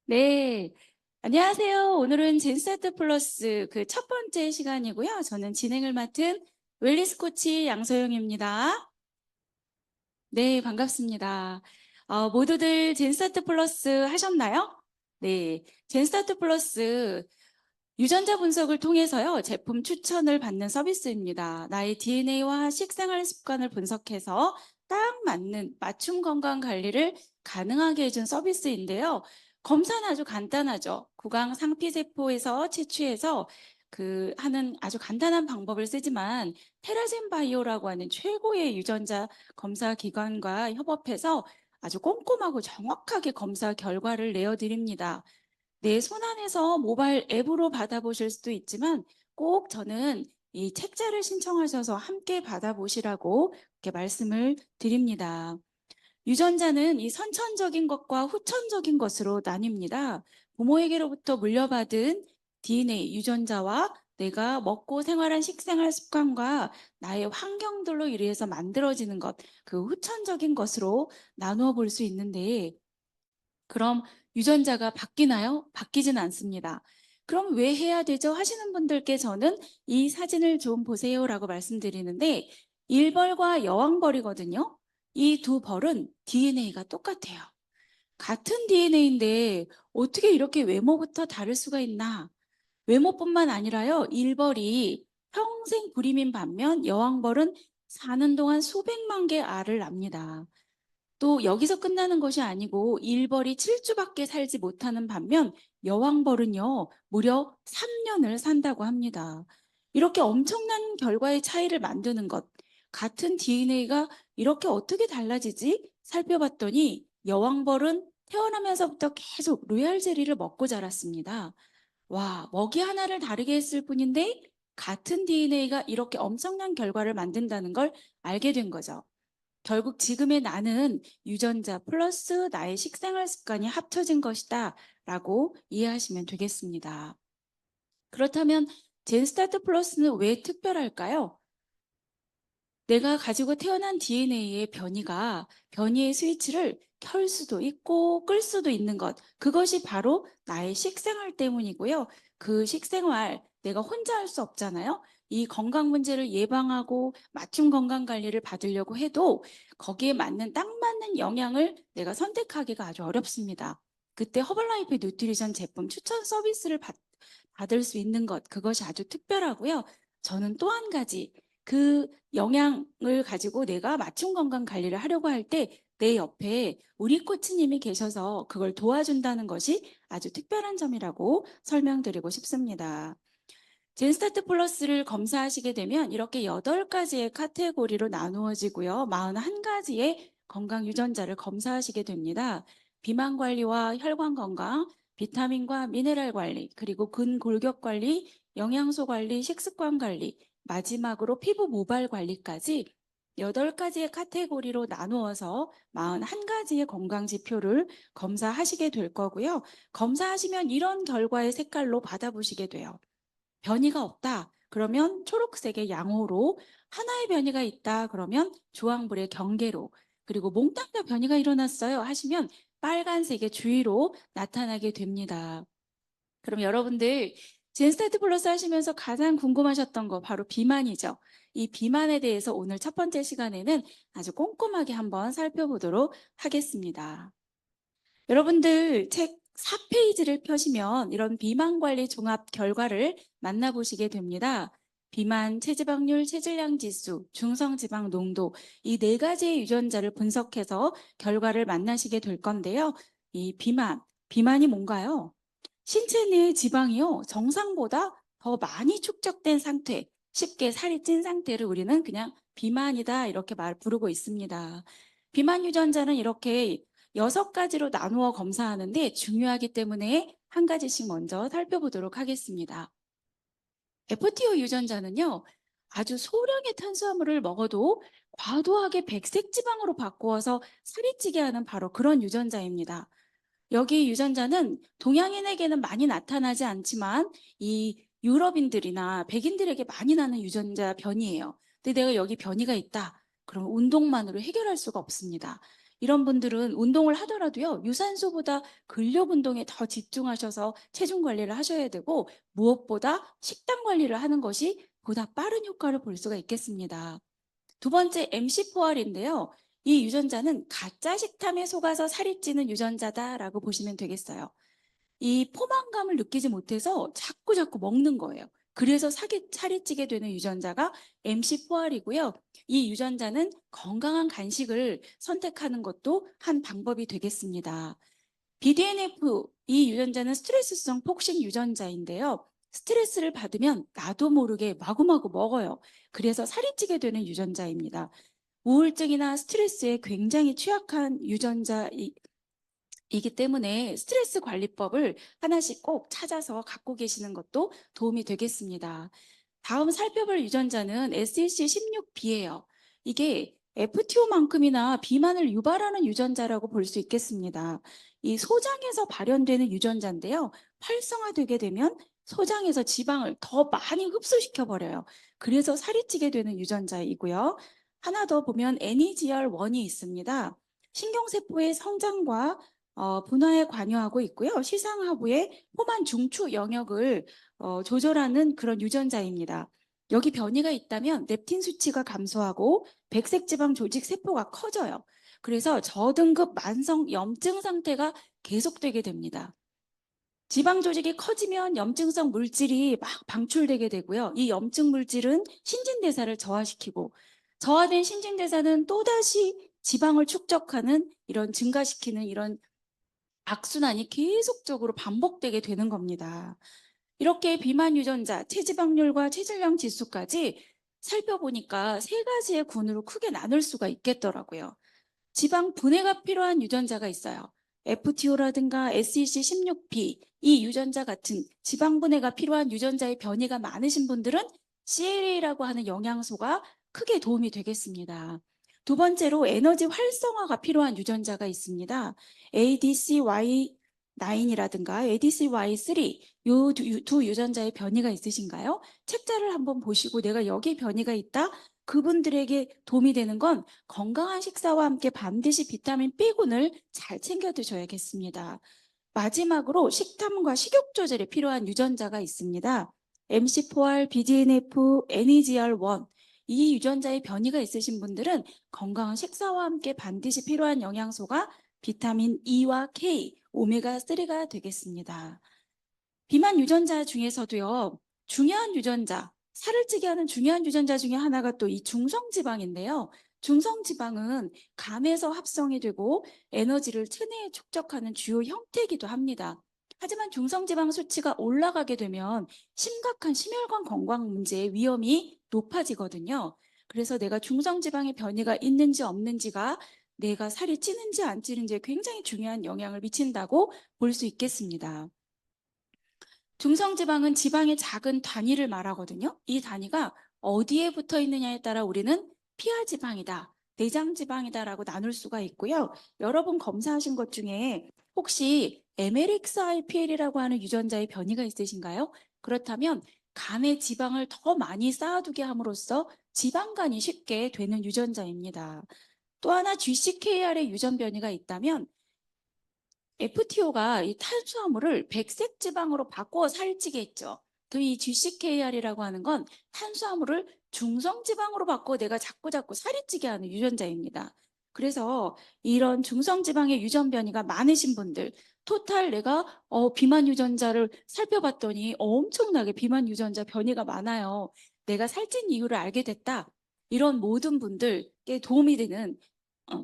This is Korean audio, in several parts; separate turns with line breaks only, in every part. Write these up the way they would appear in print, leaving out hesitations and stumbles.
네, 안녕하세요. 오늘은 젠스타트 플러스 그 첫 번째 시간이고요. 저는 진행을 맡은 웰리스 코치 양소영입니다. 네, 반갑습니다. 모두들 젠스타트 플러스 하셨나요? 네, 젠스타트 플러스 유전자 분석을 통해서요, 제품 추천을 받는 서비스입니다. 나의 DNA와 식생활 습관을 분석해서 딱 맞는 맞춤 건강 관리를 가능하게 해준 서비스인데요. 검사는 아주 간단하죠. 구강 상피세포에서 채취해서 하는 아주 간단한 방법을 쓰지만 테라젠 바이오라고 하는 최고의 유전자 검사 기관과 협업해서 아주 꼼꼼하고 정확하게 검사 결과를 내어드립니다. 내 손안에서 모바일 앱으로 받아보실 수도 있지만 꼭 저는 이 책자를 신청하셔서 함께 받아보시라고 이렇게 말씀을 드립니다. 유전자는 이 선천적인 것과 후천적인 것으로 나뉩니다. 부모에게로부터 물려받은 DNA 유전자와 내가 먹고 생활한 식생활 습관과 나의 환경들로 인해서 만들어지는 것, 그 후천적인 것으로 나누어 볼 수 있는데, 그럼 유전자가 바뀌나요? 바뀌진 않습니다. 그럼 왜 해야 되죠? 하시는 분들께 저는 이 사진을 좀 보세요라고 말씀드리는데, 일벌과 여왕벌이거든요. 이 두 벌은 DNA가 똑같아요. 같은 DNA인데 어떻게 이렇게 외모부터 다를 수가 있나? 외모뿐만 아니라요, 일벌이 평생 불임인 반면 여왕벌은 사는 동안 수백만 개 알을 낳습니다. 또 여기서 끝나는 것이 아니고 일벌이 7주밖에 살지 못하는 반면 여왕벌은요, 무려 3년을 산다고 합니다. 이렇게 엄청난 결과의 차이를 만드는 것, 같은 DNA가 이렇게 어떻게 달라지지? 살펴봤더니 여왕벌은 태어나면서부터 계속 로얄 젤리를 먹고 자랐습니다. 와, 먹이 하나를 다르게 했을 뿐인데 같은 DNA가 이렇게 엄청난 결과를 만든다는 걸 알게 된 거죠. 결국 지금의 나는 유전자 플러스 나의 식생활 습관이 합쳐진 것이다 라고 이해하시면 되겠습니다. 그렇다면 젠스타트 플러스는 왜 특별할까요? 내가 가지고 태어난 DNA의 변이의 스위치를 켤 수도 있고 끌 수도 있는 것, 그것이 바로 나의 식생활 때문이고요. 그 식생활 내가 혼자 할 수 없잖아요. 이 건강 문제를 예방하고 맞춤 건강 관리를 받으려고 해도 거기에 맞는 딱 맞는 영양을 내가 선택하기가 아주 어렵습니다. 그때 허벌라이프 뉴트리션 제품 추천 서비스를 받을 수 있는 것, 그것이 아주 특별하고요. 저는 또 한 가지 그 영양을 가지고 내가 맞춤 건강 관리를 하려고 할 때 내 옆에 우리 코치님이 계셔서 그걸 도와준다는 것이 아주 특별한 점이라고 설명드리고 싶습니다. 젠스타트 플러스를 검사하시게 되면 이렇게 8가지의 카테고리로 나누어지고요. 41가지의 건강 유전자를 검사하시게 됩니다. 비만 관리와 혈관 건강, 비타민과 미네랄 관리, 그리고 근골격 관리, 영양소 관리, 식습관 관리, 마지막으로 피부 모발 관리까지 8가지의 카테고리로 나누어서 41가지의 건강 지표를 검사하시게 될 거고요. 검사하시면 이런 결과의 색깔로 받아보시게 돼요. 변이가 없다. 그러면 초록색의 양호로, 하나의 변이가 있다. 그러면 주황불의 경계로, 그리고 몽땅 다 변이가 일어났어요 하시면 빨간색의 주의로 나타나게 됩니다. 그럼 여러분들 젠스타트 플러스 하시면서 가장 궁금하셨던 거 바로 비만이죠. 이 비만에 대해서 오늘 첫 번째 시간에는 아주 꼼꼼하게 한번 살펴보도록 하겠습니다. 여러분들 책 4페이지를 펴시면 이런 비만 관리 종합 결과를 만나보시게 됩니다. 비만, 체지방률, 체질량 지수, 중성지방 농도 이 4가지의 유전자를 분석해서 결과를 만나시게 될 건데요. 이 비만이 뭔가요? 신체 내 지방이요, 정상보다 더 많이 축적된 상태, 쉽게 살이 찐 상태를 우리는 그냥 비만이다 이렇게 부르고 있습니다. 비만 유전자는 이렇게 6가지로 나누어 검사하는데 중요하기 때문에 한 가지씩 먼저 살펴보도록 하겠습니다. FTO 유전자는요, 아주 소량의 탄수화물을 먹어도 과도하게 백색 지방으로 바꾸어서 살이 찌게 하는 바로 그런 유전자입니다. 여기 유전자는 동양인에게는 많이 나타나지 않지만 이 유럽인들이나 백인들에게 많이 나는 유전자 변이에요. 근데 내가 여기 변이가 있다. 그럼 운동만으로 해결할 수가 없습니다. 이런 분들은 운동을 하더라도요, 유산소보다 근력 운동에 더 집중하셔서 체중 관리를 하셔야 되고, 무엇보다 식단 관리를 하는 것이 보다 빠른 효과를 볼 수가 있겠습니다. 두 번째, MC4R인데요. 이 유전자는 가짜 식탐에 속아서 살이 찌는 유전자다라고 보시면 되겠어요. 이 포만감을 느끼지 못해서 자꾸자꾸 먹는 거예요. 그래서 살이 찌게 되는 유전자가 MC4R이고요. 이 유전자는 건강한 간식을 선택하는 것도 한 방법이 되겠습니다. BDNF, 이 유전자는 스트레스성 폭식 유전자인데요. 스트레스를 받으면 나도 모르게 마구마구 먹어요. 그래서 살이 찌게 되는 유전자입니다. 우울증이나 스트레스에 굉장히 취약한 유전자이기 때문에 스트레스 관리법을 하나씩 꼭 찾아서 갖고 계시는 것도 도움이 되겠습니다. 다음 살펴볼 유전자는 SEC16B예요. 이게 FTO만큼이나 비만을 유발하는 유전자라고 볼 수 있겠습니다. 이 소장에서 발현되는 유전자인데요. 활성화되게 되면 소장에서 지방을 더 많이 흡수시켜 버려요. 그래서 살이 찌게 되는 유전자이고요. 하나 더 보면 NEGR1이 있습니다. 신경세포의 성장과 분화에 관여하고 있고요. 시상하부의 포만 중추 영역을 조절하는 그런 유전자입니다. 여기 변이가 있다면 렙틴 수치가 감소하고 백색 지방 조직 세포가 커져요. 그래서 저등급 만성 염증 상태가 계속되게 됩니다. 지방 조직이 커지면 염증성 물질이 막 방출되게 되고요. 이 염증 물질은 신진대사를 저하시키고, 저하된 신진대사는 또다시 지방을 축적하는 증가시키는 이런 악순환이 계속적으로 반복되게 되는 겁니다. 이렇게 비만 유전자, 체지방률과 체질량 지수까지 살펴보니까 세 가지의 군으로 크게 나눌 수가 있겠더라고요. 지방 분해가 필요한 유전자가 있어요. FTO라든가 SEC16B, 이 유전자 같은 지방 분해가 필요한 유전자의 변이가 많으신 분들은 CLA라고 하는 영양소가 크게 도움이 되겠습니다. 두 번째로 에너지 활성화가 필요한 유전자가 있습니다. ADCY9이라든가 ADCY3, 이 두 유전자의 변이가 있으신가요? 책자를 한번 보시고 내가 여기 변이가 있다? 그분들에게 도움이 되는 건 건강한 식사와 함께 반드시 비타민 B군을 잘 챙겨 드셔야겠습니다. 마지막으로 식탐과 식욕 조절에 필요한 유전자가 있습니다. MC4R, BDNF, NEGR1, 이 유전자의 변이가 있으신 분들은 건강한 식사와 함께 반드시 필요한 영양소가 비타민 E와 K, 오메가3가 되겠습니다. 비만 유전자 중에서도요, 중요한 유전자, 살을 찌게 하는 중요한 유전자 중에 하나가 또 이 중성지방인데요. 중성지방은 간에서 합성이 되고 에너지를 체내에 축적하는 주요 형태이기도 합니다. 하지만 중성지방 수치가 올라가게 되면 심각한 심혈관 건강 문제의 위험이 높아지거든요. 그래서 내가 중성지방의 변이가 있는지 없는지가 내가 살이 찌는지 안 찌는지에 굉장히 중요한 영향을 미친다고 볼 수 있겠습니다. 중성지방은 지방의 작은 단위를 말하거든요. 이 단위가 어디에 붙어 있느냐에 따라 우리는 피하지방이다, 내장지방이다라고 나눌 수가 있고요. 여러 분 검사하신 것 중에 혹시 MLXIPL이라고 하는 유전자의 변이가 있으신가요? 그렇다면 간에 지방을 더 많이 쌓아두게 함으로써 지방간이 쉽게 되는 유전자입니다. 또 하나 GCKR의 유전 변이가 있다면 FTO가 이 탄수화물을 백색 지방으로 바꿔 살찌게 했죠. 이 GCKR이라고 하는 건 탄수화물을 중성 지방으로 바꿔 내가 자꾸자꾸 살이 찌게 하는 유전자입니다. 그래서 이런 중성 지방의 유전 변이가 많으신 분들, 토탈 내가 비만 유전자를 살펴봤더니 엄청나게 비만 유전자 변이가 많아요. 내가 살찐 이유를 알게 됐다. 이런 모든 분들께 도움이 되는 어,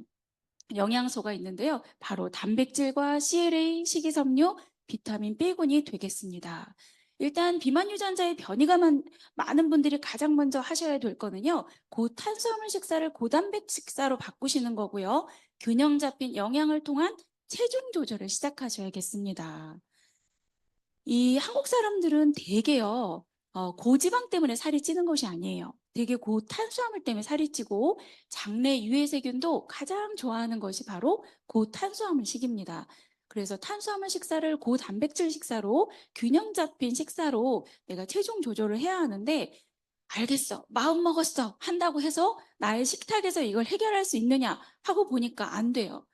영양소가 있는데요. 바로 단백질과 CLA, 식이섬유, 비타민 B군이 되겠습니다. 일단 비만 유전자의 변이가 많은 분들이 가장 먼저 하셔야 될 거는요. 고탄수화물 식사를 고단백 식사로 바꾸시는 거고요. 균형 잡힌 영양을 통한 체중 조절을 시작하셔야겠습니다. 이 한국 사람들은 대개요, 고지방 때문에 살이 찌는 것이 아니에요. 되게 고탄수화물 때문에 살이 찌고 장내 유해세균도 가장 좋아하는 것이 바로 고탄수화물식입니다. 그래서 탄수화물 식사를 고단백질 식사로 균형 잡힌 식사로 내가 체중 조절을 해야 하는데 알겠어. 마음 먹었어. 한다고 해서 나의 식탁에서 이걸 해결할 수 있느냐 하고 보니까 안 돼요.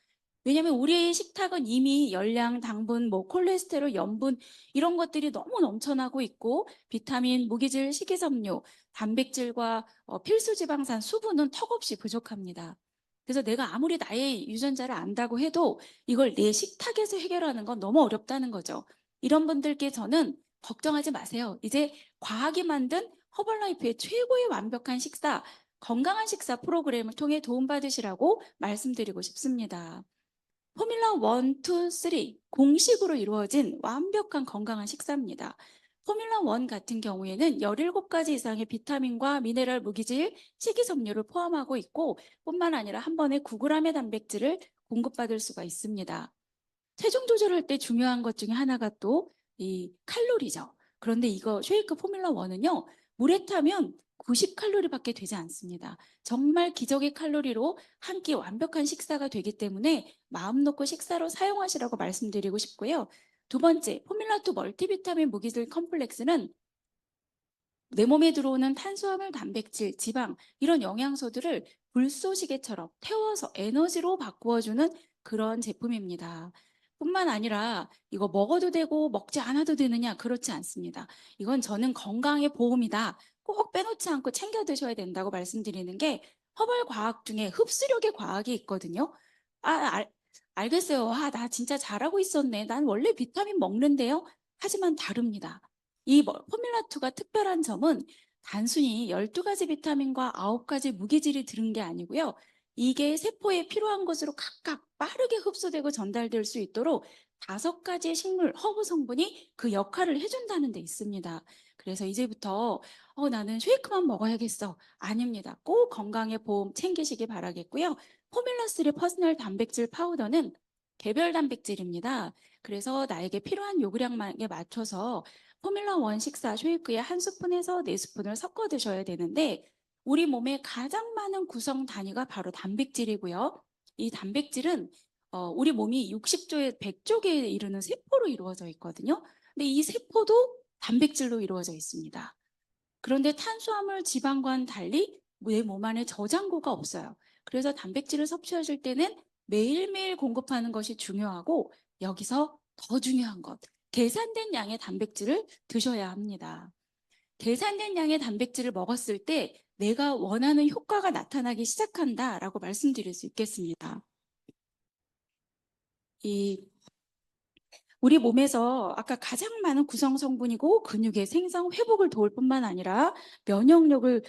왜냐면 우리의 식탁은 이미 열량, 당분, 뭐 콜레스테롤, 염분 이런 것들이 너무 넘쳐나고 있고 비타민, 무기질, 식이섬유, 단백질과 필수 지방산, 수분은 턱없이 부족합니다. 그래서 내가 아무리 나의 유전자를 안다고 해도 이걸 내 식탁에서 해결하는 건 너무 어렵다는 거죠. 이런 분들께 저는 걱정하지 마세요. 이제 과학이 만든 허벌라이프의 최고의 완벽한 식사, 건강한 식사 프로그램을 통해 도움받으시라고 말씀드리고 싶습니다. 포뮬러 1, 2, 3 공식으로 이루어진 완벽한 건강한 식사입니다. 포뮬러 1 같은 경우에는 17가지 이상의 비타민과 미네랄, 무기질, 식이섬유를 포함하고 있고 뿐만 아니라 한 번에 9g의 단백질을 공급받을 수가 있습니다. 체중 조절할 때 중요한 것 중에 하나가 또 이 칼로리죠. 그런데 이거 쉐이크 포뮬러 1은요. 물에 타면 90칼로리밖에 되지 않습니다. 정말 기적의 칼로리로 한 끼 완벽한 식사가 되기 때문에 마음 놓고 식사로 사용하시라고 말씀드리고 싶고요. 두 번째, 포뮬러 2 멀티비타민 무기질 컴플렉스는 내 몸에 들어오는 탄수화물, 단백질, 지방 이런 영양소들을 불쏘시개처럼 태워서 에너지로 바꾸어주는 그런 제품입니다. 뿐만 아니라 이거 먹어도 되고 먹지 않아도 되느냐? 그렇지 않습니다. 이건 저는 건강의 보험이다. 꼭 빼놓지 않고 챙겨 드셔야 된다고 말씀드리는 게 허벌 과학 중에 흡수력의 과학이 있거든요. 아, 알겠어요. 아, 나 진짜 잘하고 있었네. 난 원래 비타민 먹는데요. 하지만 다릅니다. 이 포뮬라2가 특별한 점은 단순히 12가지 비타민과 9가지 무기질이 들은 게 아니고요. 이게 세포에 필요한 것으로 각각 빠르게 흡수되고 전달될 수 있도록 5가지의 식물, 허브 성분이 그 역할을 해준다는 데 있습니다. 그래서 이제부터 나는 쉐이크만 먹어야겠어. 아닙니다. 꼭 건강의 보험 챙기시기 바라겠고요. 포뮬라3 퍼스널 단백질 파우더는 개별 단백질입니다. 그래서 나에게 필요한 요구량에 맞춰서 포뮬러 1 식사 쉐이크에 한 스푼에서 4스푼을 섞어 드셔야 되는데 우리 몸에 가장 많은 구성 단위가 바로 단백질이고요. 이 단백질은 우리 몸이 60조에 100조개에 이르는 세포로 이루어져 있거든요. 근데 이 세포도 단백질로 이루어져 있습니다. 그런데 탄수화물, 지방과는 달리 내 몸 안에 저장고가 없어요. 그래서 단백질을 섭취하실 때는 매일매일 공급하는 것이 중요하고 여기서 더 중요한 것, 계산된 양의 단백질을 드셔야 합니다. 계산된 양의 단백질을 먹었을 때 내가 원하는 효과가 나타나기 시작한다라고 말씀드릴 수 있겠습니다. 이 우리 몸에서 아까 가장 많은 구성 성분이고 근육의 생성 회복을 도울 뿐만 아니라 면역력을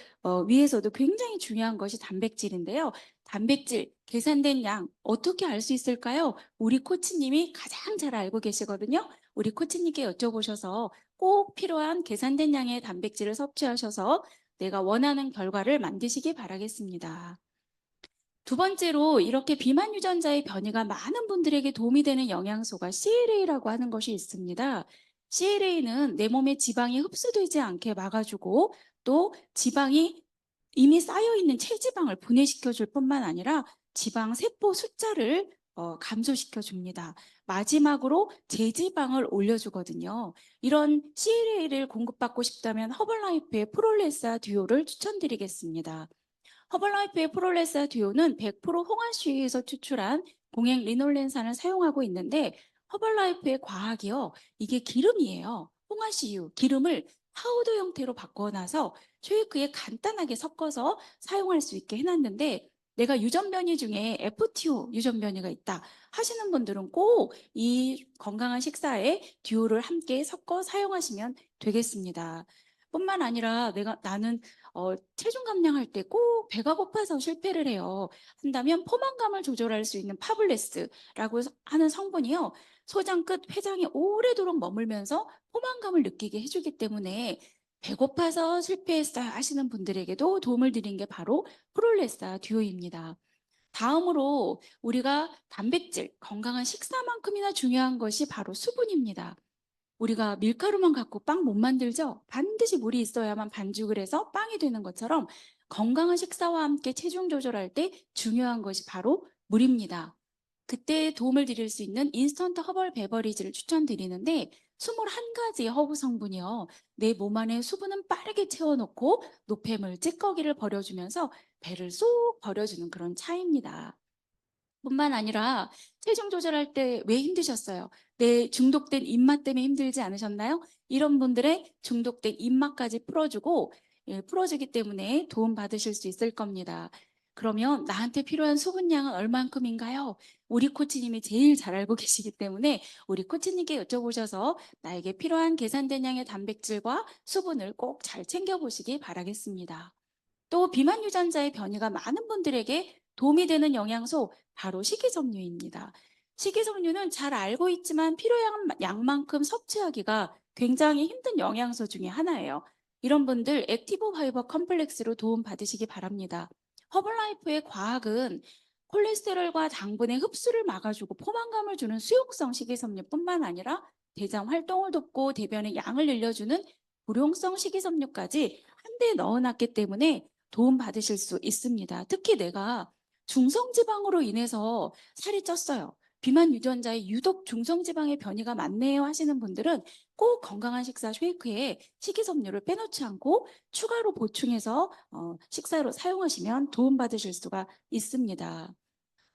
위해서도 굉장히 중요한 것이 단백질인데요. 단백질 계산된 양 어떻게 알 수 있을까요? 우리 코치님이 가장 잘 알고 계시거든요. 우리 코치님께 여쭤보셔서 꼭 필요한 계산된 양의 단백질을 섭취하셔서 내가 원하는 결과를 만드시기 바라겠습니다. 두 번째로 이렇게 비만 유전자의 변이가 많은 분들에게 도움이 되는 영양소가 CLA라고 하는 것이 있습니다. CLA는 내 몸에 지방이 흡수되지 않게 막아주고 또 지방이 이미 쌓여있는 체지방을 분해시켜 줄 뿐만 아니라 지방 세포 숫자를 감소시켜 줍니다. 마지막으로 제지방을 올려주거든요. 이런 CLA를 공급받고 싶다면 허벌라이프의 프롤레사 듀오를 추천드리겠습니다. 허벌라이프의 프롤레사 듀오는 100% 홍화씨유에서 추출한 공행 리놀렌산을 사용하고 있는데 허벌라이프의 과학이요. 이게 기름이에요. 홍화씨유, 기름을 파우더 형태로 바꿔놔서 쉐이크에 간단하게 섞어서 사용할 수 있게 해놨는데 내가 유전변이 중에 FTO 유전변이가 있다 하시는 분들은 꼭 이 건강한 식사에 듀오를 함께 섞어 사용하시면 되겠습니다. 뿐만 아니라 나는 체중 감량할 때 꼭 배가 고파서 실패를 해요. 한다면 포만감을 조절할 수 있는 파블레스라고 하는 성분이요. 소장 끝 췌장이 오래도록 머물면서 포만감을 느끼게 해주기 때문에 배고파서 실패했어요 하시는 분들에게도 도움을 드린 게 바로 프롤레사 듀오입니다. 다음으로 우리가 단백질, 건강한 식사만큼이나 중요한 것이 바로 수분입니다. 우리가 밀가루만 갖고 빵 못 만들죠? 반드시 물이 있어야만 반죽을 해서 빵이 되는 것처럼 건강한 식사와 함께 체중 조절할 때 중요한 것이 바로 물입니다. 그때 도움을 드릴 수 있는 인스턴트 허벌 베버리지를 추천드리는데 21가지의 허브 성분이요. 내 몸 안에 수분은 빠르게 채워놓고 노폐물, 찌꺼기를 버려주면서 배를 쏙 버려주는 그런 차이입니다. 뿐만 아니라 체중 조절할 때 왜 힘드셨어요? 내 중독된 입맛 때문에 힘들지 않으셨나요? 이런 분들의 중독된 입맛까지 풀어주고, 풀어주기 때문에 도움 받으실 수 있을 겁니다. 그러면 나한테 필요한 수분량은 얼만큼인가요? 우리 코치님이 제일 잘 알고 계시기 때문에 우리 코치님께 여쭤보셔서 나에게 필요한 계산된 양의 단백질과 수분을 꼭 잘 챙겨보시기 바라겠습니다. 또 비만 유전자의 변이가 많은 분들에게 도움이 되는 영양소 바로 식이섬유입니다. 식이섬유는 잘 알고 있지만 필요한 양만큼 섭취하기가 굉장히 힘든 영양소 중에 하나예요. 이런 분들 액티브 파이버 컴플렉스로 도움 받으시기 바랍니다. 허블라이프의 과학은 콜레스테롤과 당분의 흡수를 막아주고 포만감을 주는 수용성 식이섬유뿐만 아니라 대장 활동을 돕고 대변의 양을 늘려주는 불용성 식이섬유까지 한데 넣어놨기 때문에 도움 받으실 수 있습니다. 특히 내가 중성지방으로 인해서 살이 쪘어요. 비만 유전자에 유독 중성지방의 변이가 많네요 하시는 분들은 꼭 건강한 식사 쉐이크에 식이섬유를 빼놓지 않고 추가로 보충해서 식사로 사용하시면 도움 받으실 수가 있습니다.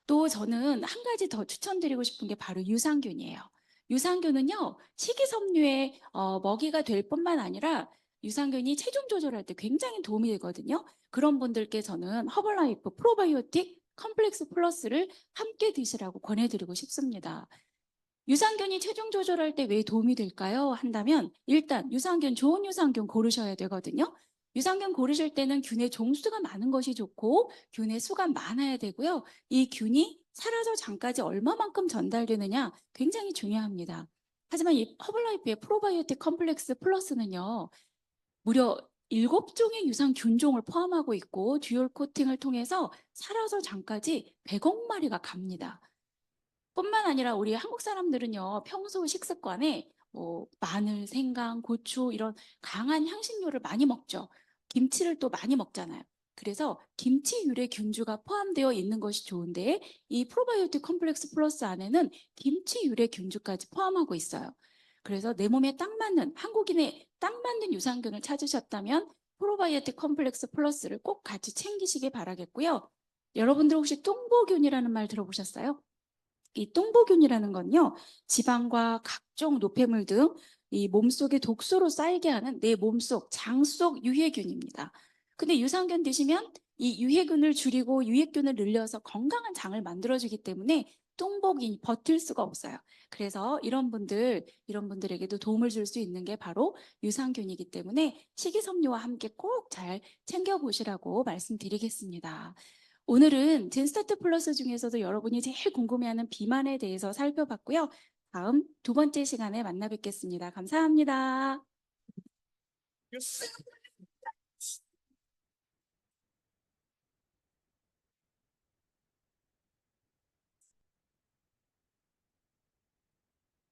또 저는 한 가지 더 추천드리고 싶은 게 바로 유산균이에요. 유산균은요, 식이섬유의 먹이가 될 뿐만 아니라 유산균이 체중 조절할 때 굉장히 도움이 되거든요. 그런 분들께 저는 허벌라이프 프로바이오틱 컴플렉스 플러스를 함께 드시라고 권해드리고 싶습니다. 유산균이 체중 조절할 때 왜 도움이 될까요? 한다면 일단 유산균, 좋은 유산균 고르셔야 되거든요. 유산균 고르실 때는 균의 종수가 많은 것이 좋고 균의 수가 많아야 되고요. 이 균이 사라져 장까지 얼마만큼 전달되느냐 굉장히 중요합니다. 하지만 이 허블라이프의 프로바이오틱 컴플렉스 플러스는요. 무려 7종의 유산균종을 포함하고 있고 듀얼 코팅을 통해서 사라져 장까지 100억 마리가 갑니다. 뿐만 아니라 우리 한국 사람들은요, 평소 식습관에 마늘, 생강, 고추 이런 강한 향신료를 많이 먹죠. 김치를 또 많이 먹잖아요. 그래서 김치 유래 균주가 포함되어 있는 것이 좋은데 이 프로바이오틱 컴플렉스 플러스 안에는 김치 유래 균주까지 포함하고 있어요. 그래서 내 몸에 딱 맞는 한국인의 딱 맞는 유산균을 찾으셨다면 프로바이오틱 컴플렉스 플러스를 꼭 같이 챙기시기 바라겠고요. 여러분들 혹시 똥보균이라는 말 들어보셨어요? 이 똥보균이라는 건요, 지방과 각종 노폐물 등 이 몸속에 독소로 쌓이게 하는 내 몸속, 장 속 유해균입니다. 근데 유산균 드시면 이 유해균을 줄이고 유해균을 늘려서 건강한 장을 만들어주기 때문에 똥보균이 버틸 수가 없어요. 그래서 이런 분들에게도 도움을 줄 수 있는 게 바로 유산균이기 때문에 식이섬유와 함께 꼭 잘 챙겨보시라고 말씀드리겠습니다. 오늘은 젠스타트 플러스 중에서도 여러분이 제일 궁금해하는 비만에 대해서 살펴봤고요. 다음 2번째 시간에 만나 뵙겠습니다. 감사합니다.